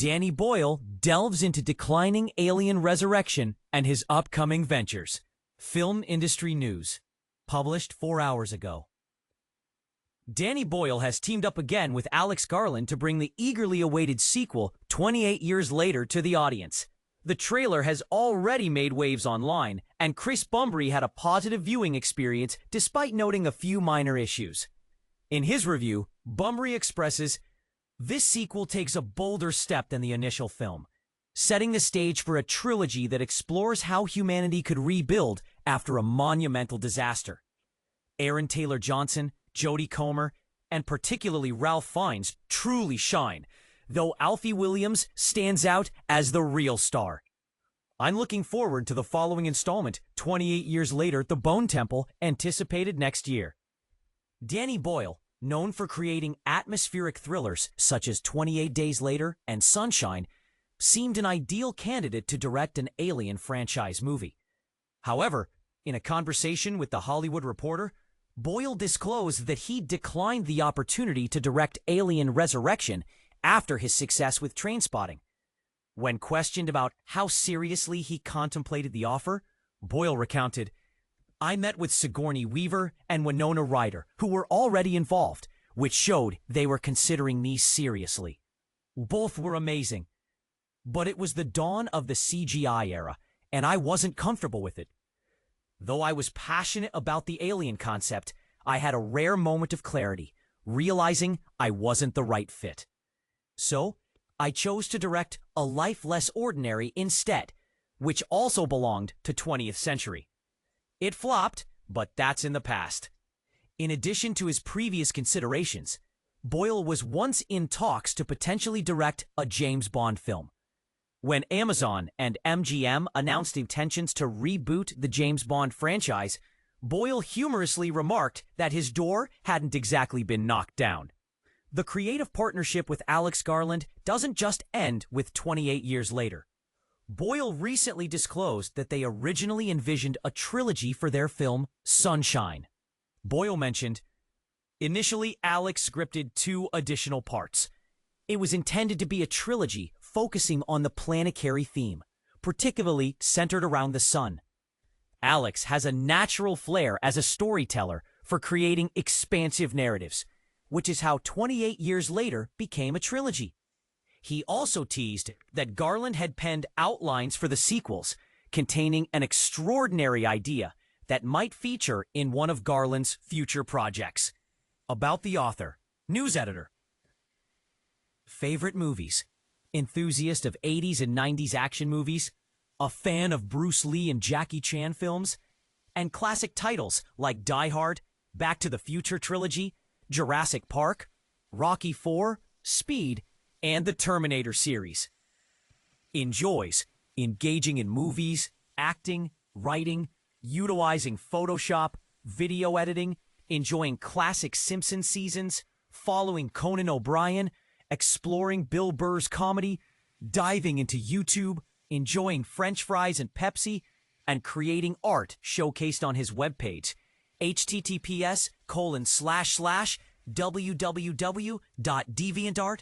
Danny Boyle delves into declining alien resurrection and his upcoming ventures. Film Industry News, published 4 hours ago. Danny Boyle has teamed up again with Alex Garland to bring the eagerly awaited sequel 28 years later to the audience. The trailer has already made waves online, and Chris Bumbry had a positive viewing experience despite noting a few minor issues. In his review, Bumbry expresses, "This sequel takes a bolder step than the initial film, setting the stage for a trilogy that explores how humanity could rebuild after a monumental disaster. Aaron Taylor Johnson, Jodie Comer, and particularly Ralph Fiennes truly shine, though Alfie Williams stands out as the real star. I'm looking forward to the following installment, 28 years later at the Bone Temple, anticipated next year." Danny Boyle, known for creating atmospheric thrillers such as 28 Days Later and Sunshine, seemed an ideal candidate to direct an Alien franchise movie. However, in a conversation with The Hollywood Reporter, Boyle disclosed that he declined the opportunity to direct Alien Resurrection after his success with Trainspotting. When questioned about how seriously he contemplated the offer, Boyle recounted, "I met with Sigourney Weaver and Winona Ryder, who were already involved, which showed they were considering me seriously. Both were amazing. But it was the dawn of the CGI era, and I wasn't comfortable with it. Though I was passionate about the Alien concept, I had a rare moment of clarity, realizing I wasn't the right fit. So, I chose to direct A Life Less Ordinary instead, which also belonged to 20th Century. It flopped, but that's in the past." In addition to his previous considerations, Boyle was once in talks to potentially direct a James Bond film. When Amazon and MGM announced intentions to reboot the James Bond franchise, Boyle humorously remarked that his door hadn't exactly been knocked down. The creative partnership with Alex Garland doesn't just end with 28 years later. Boyle recently disclosed that they originally envisioned a trilogy for their film Sunshine. Boyle mentioned, "Initially, Alex scripted 2 additional parts. It was intended to be a trilogy focusing on the planetary theme, particularly centered around the sun. Alex has a natural flair as a storyteller for creating expansive narratives, which is how 28 years later became a trilogy." He also teased that Garland had penned outlines for the sequels, containing an extraordinary idea that might feature in one of Garland's future projects. About the author, news editor. Favorite movies: enthusiast of 80s and 90s action movies, a fan of Bruce Lee and Jackie Chan films, and classic titles like Die Hard, Back to the Future trilogy, Jurassic Park, Rocky IV, Speed, and the Terminator series. Enjoys engaging in movies, acting, writing, utilizing Photoshop, video editing, enjoying classic Simpsons seasons, following Conan O'Brien, exploring Bill Burr's comedy, diving into YouTube, enjoying French fries and Pepsi, and creating art showcased on his webpage, https://www.deviantart.com.